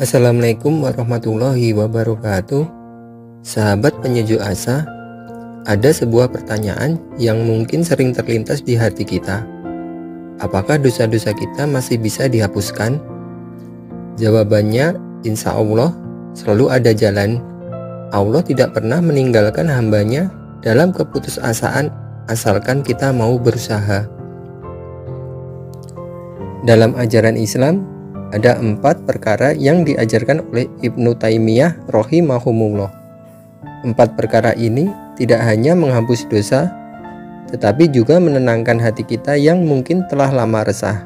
Assalamualaikum warahmatullahi wabarakatuh. Sahabat penyejuk asa, ada sebuah pertanyaan yang mungkin sering terlintas di hati kita. Apakah dosa-dosa kita masih bisa dihapuskan? Jawabannya, insya Allah selalu ada jalan. Allah tidak pernah meninggalkan hambanya dalam keputusasaan asalkan kita mau berusaha. Dalam ajaran Islam, ada 4 perkara yang diajarkan oleh Ibnu Taimiyah rahimahumullah. 4 perkara ini tidak hanya menghapus dosa, tetapi juga menenangkan hati kita yang mungkin telah lama resah.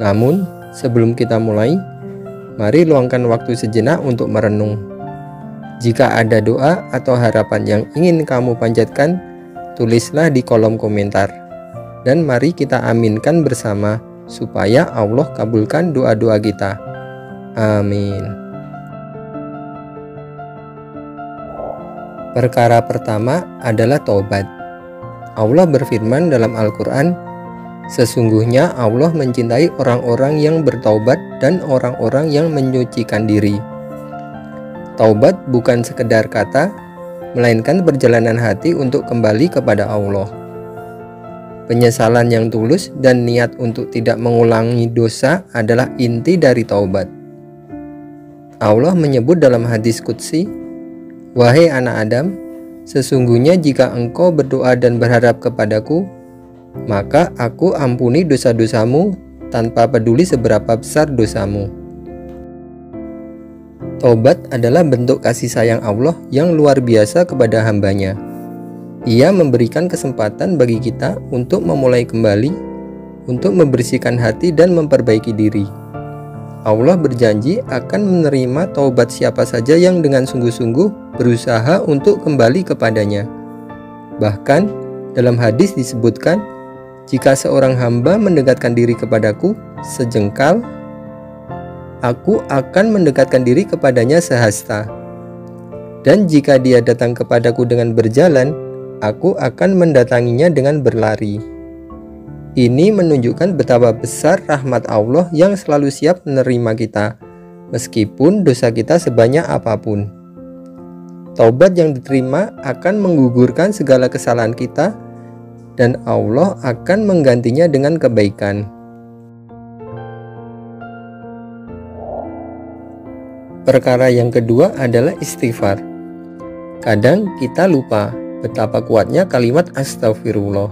Namun, sebelum kita mulai, mari luangkan waktu sejenak untuk merenung. Jika ada doa atau harapan yang ingin kamu panjatkan, tulislah di kolom komentar. Dan mari kita aminkan bersama, supaya Allah kabulkan doa-doa kita. Amin. Perkara pertama adalah taubat. Allah berfirman dalam Al-Quran, sesungguhnya Allah mencintai orang-orang yang bertaubat dan orang-orang yang menyucikan diri. Taubat bukan sekedar kata, melainkan perjalanan hati untuk kembali kepada Allah. Penyesalan yang tulus dan niat untuk tidak mengulangi dosa adalah inti dari taubat. Allah menyebut dalam hadis qudsi, "Wahai anak Adam, sesungguhnya jika engkau berdoa dan berharap kepadaku, maka aku ampuni dosa-dosamu tanpa peduli seberapa besar dosamu." Taubat adalah bentuk kasih sayang Allah yang luar biasa kepada hambanya. Ia memberikan kesempatan bagi kita untuk memulai kembali, untuk membersihkan hati dan memperbaiki diri. Allah berjanji akan menerima taubat siapa saja yang dengan sungguh-sungguh berusaha untuk kembali kepadanya. Bahkan dalam hadis disebutkan, jika seorang hamba mendekatkan diri kepadaku sejengkal, aku akan mendekatkan diri kepadanya sehasta. Dan jika dia datang kepadaku dengan berjalan, aku akan mendatanginya dengan berlari. Ini menunjukkan betapa besar rahmat Allah yang selalu siap menerima kita, meskipun dosa kita sebanyak apapun. Taubat yang diterima akan menggugurkan segala kesalahan kita, dan Allah akan menggantinya dengan kebaikan. Perkara yang kedua adalah istighfar. Kadang kita lupa betapa kuatnya kalimat astagfirullah.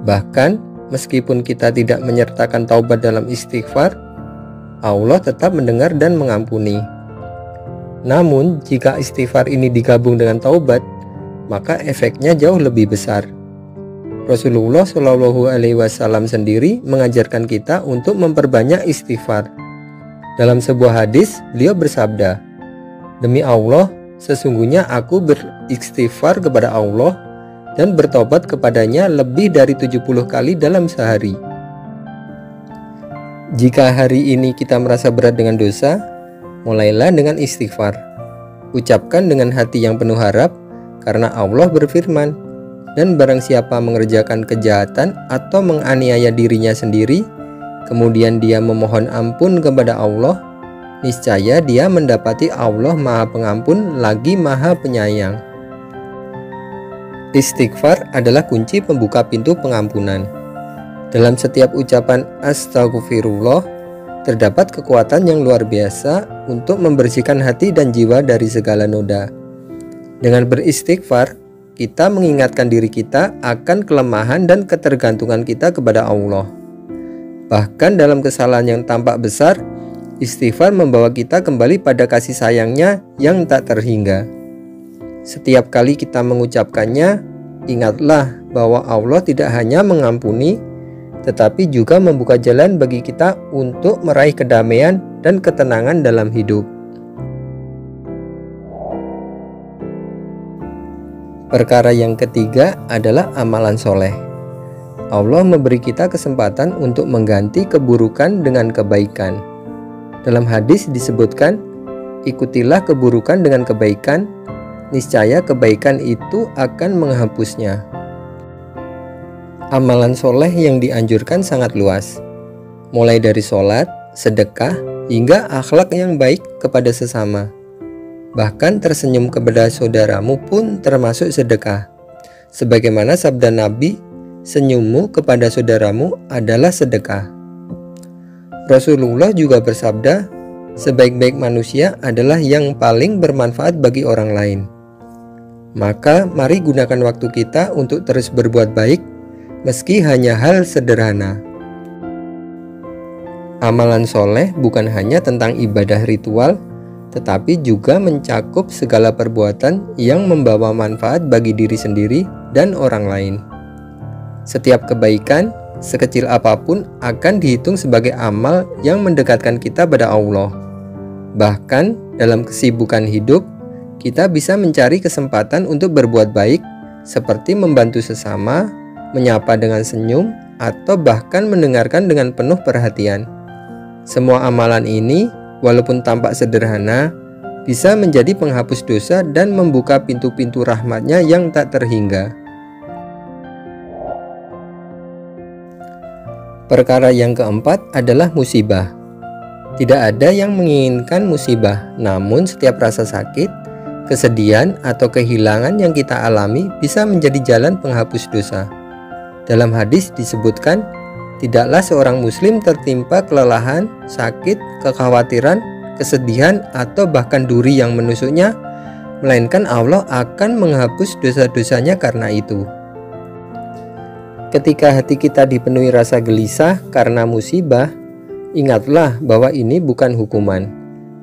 Bahkan meskipun kita tidak menyertakan taubat dalam istighfar, Allah tetap mendengar dan mengampuni. Namun jika istighfar ini digabung dengan taubat, maka efeknya jauh lebih besar. Rasulullah Shallallahu Alaihi Wasallam sendiri mengajarkan kita untuk memperbanyak istighfar. Dalam sebuah hadis, beliau bersabda, "Demi Allah, sesungguhnya aku beristighfar kepada Allah dan bertobat kepadanya lebih dari 70 kali dalam sehari." Jika hari ini kita merasa berat dengan dosa, mulailah dengan istighfar. Ucapkan dengan hati yang penuh harap, karena Allah berfirman, "Dan barang siapa mengerjakan kejahatan atau menganiaya dirinya sendiri, kemudian dia memohon ampun kepada Allah, niscaya dia mendapati Allah Maha Pengampun lagi Maha Penyayang." Istighfar adalah kunci pembuka pintu pengampunan. Dalam setiap ucapan astagfirullah, terdapat kekuatan yang luar biasa untuk membersihkan hati dan jiwa dari segala noda. Dengan beristighfar, kita mengingatkan diri kita akan kelemahan dan ketergantungan kita kepada Allah. Bahkan dalam kesalahan yang tampak besar, istighfar membawa kita kembali pada kasih sayangnya yang tak terhingga. Setiap kali kita mengucapkannya, ingatlah bahwa Allah tidak hanya mengampuni, tetapi juga membuka jalan bagi kita untuk meraih kedamaian dan ketenangan dalam hidup. Perkara yang ketiga adalah amalan soleh. Allah memberi kita kesempatan untuk mengganti keburukan dengan kebaikan. Dalam hadis disebutkan, ikutilah keburukan dengan kebaikan, niscaya kebaikan itu akan menghapusnya. Amalan soleh yang dianjurkan sangat luas, mulai dari sholat, sedekah, hingga akhlak yang baik kepada sesama. Bahkan tersenyum kepada saudaramu pun termasuk sedekah. Sebagaimana sabda Nabi, senyummu kepada saudaramu adalah sedekah. Rasulullah juga bersabda, sebaik-baik manusia adalah yang paling bermanfaat bagi orang lain. Maka mari gunakan waktu kita untuk terus berbuat baik, meski hanya hal sederhana. Amalan soleh bukan hanya tentang ibadah ritual, tetapi juga mencakup segala perbuatan yang membawa manfaat bagi diri sendiri dan orang lain. Setiap kebaikan, sekecil apapun, akan dihitung sebagai amal yang mendekatkan kita pada Allah. Bahkan dalam kesibukan hidup, kita bisa mencari kesempatan untuk berbuat baik, seperti membantu sesama, menyapa dengan senyum, atau bahkan mendengarkan dengan penuh perhatian. Semua amalan ini, walaupun tampak sederhana, bisa menjadi penghapus dosa dan membuka pintu-pintu rahmat-Nya yang tak terhingga. Perkara yang keempat adalah musibah. Tidak ada yang menginginkan musibah, namun setiap rasa sakit, kesedihan, atau kehilangan yang kita alami bisa menjadi jalan penghapus dosa. Dalam hadis disebutkan, tidaklah seorang muslim tertimpa kelelahan, sakit, kekhawatiran, kesedihan, atau bahkan duri yang menusuknya, melainkan Allah akan menghapus dosa-dosanya karena itu. Ketika hati kita dipenuhi rasa gelisah karena musibah, ingatlah bahwa ini bukan hukuman.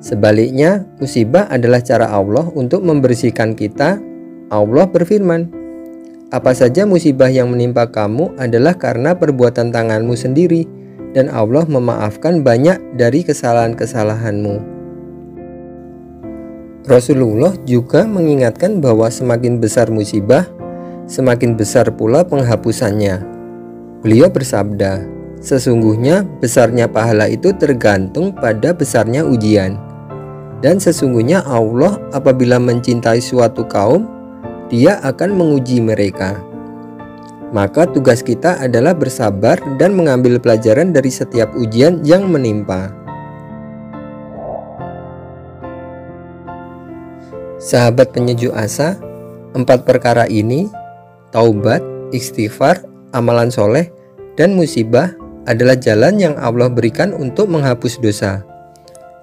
Sebaliknya, musibah adalah cara Allah untuk membersihkan kita. Allah berfirman, "Apa saja musibah yang menimpa kamu adalah karena perbuatan tanganmu sendiri, dan Allah memaafkan banyak dari kesalahan-kesalahanmu." Rasulullah juga mengingatkan bahwa semakin besar musibah, semakin besar pula penghapusannya. Beliau bersabda, "Sesungguhnya besarnya pahala itu tergantung pada besarnya ujian. Dan sesungguhnya Allah apabila mencintai suatu kaum, Dia akan menguji mereka." Maka tugas kita adalah bersabar dan mengambil pelajaran dari setiap ujian yang menimpa. Sahabat penyejuk asa, 4 perkara ini, taubat, istighfar, amalan soleh, dan musibah adalah jalan yang Allah berikan untuk menghapus dosa.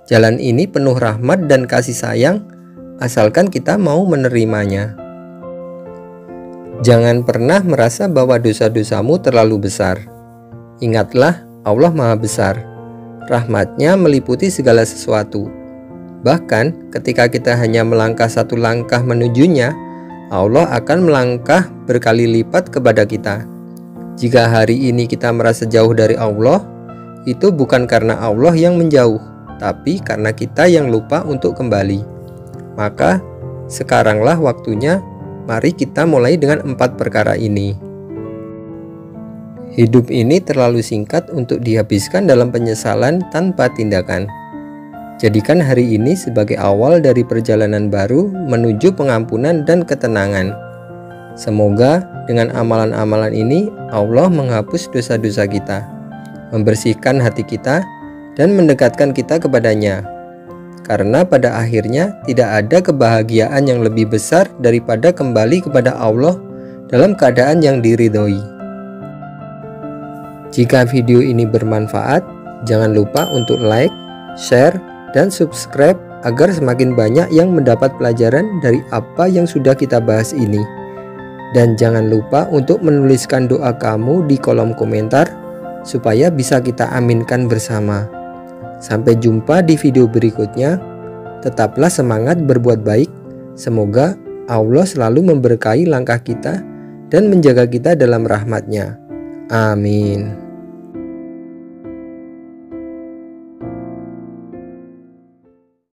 Jalan ini penuh rahmat dan kasih sayang, asalkan kita mau menerimanya. Jangan pernah merasa bahwa dosa-dosamu terlalu besar. Ingatlah, Allah Maha Besar. Rahmat-Nya meliputi segala sesuatu. Bahkan ketika kita hanya melangkah satu langkah menujunya, Allah akan melangkah berkali lipat kepada kita. Jika hari ini kita merasa jauh dari Allah, itu bukan karena Allah yang menjauh, tapi karena kita yang lupa untuk kembali. Maka sekaranglah waktunya, mari kita mulai dengan 4 perkara ini. Hidup ini terlalu singkat untuk dihabiskan dalam penyesalan tanpa tindakan. Jadikan hari ini sebagai awal dari perjalanan baru menuju pengampunan dan ketenangan. Semoga dengan amalan-amalan ini Allah menghapus dosa-dosa kita, membersihkan hati kita, dan mendekatkan kita kepadanya. Karena pada akhirnya tidak ada kebahagiaan yang lebih besar daripada kembali kepada Allah dalam keadaan yang diridhoi. Jika video ini bermanfaat, jangan lupa untuk like, share, dan subscribe agar semakin banyak yang mendapat pelajaran dari apa yang sudah kita bahas ini. Dan jangan lupa untuk menuliskan doa kamu di kolom komentar supaya bisa kita aminkan bersama. Sampai jumpa di video berikutnya. Tetaplah semangat berbuat baik. Semoga Allah selalu memberkahi langkah kita dan menjaga kita dalam rahmat-Nya. Amin.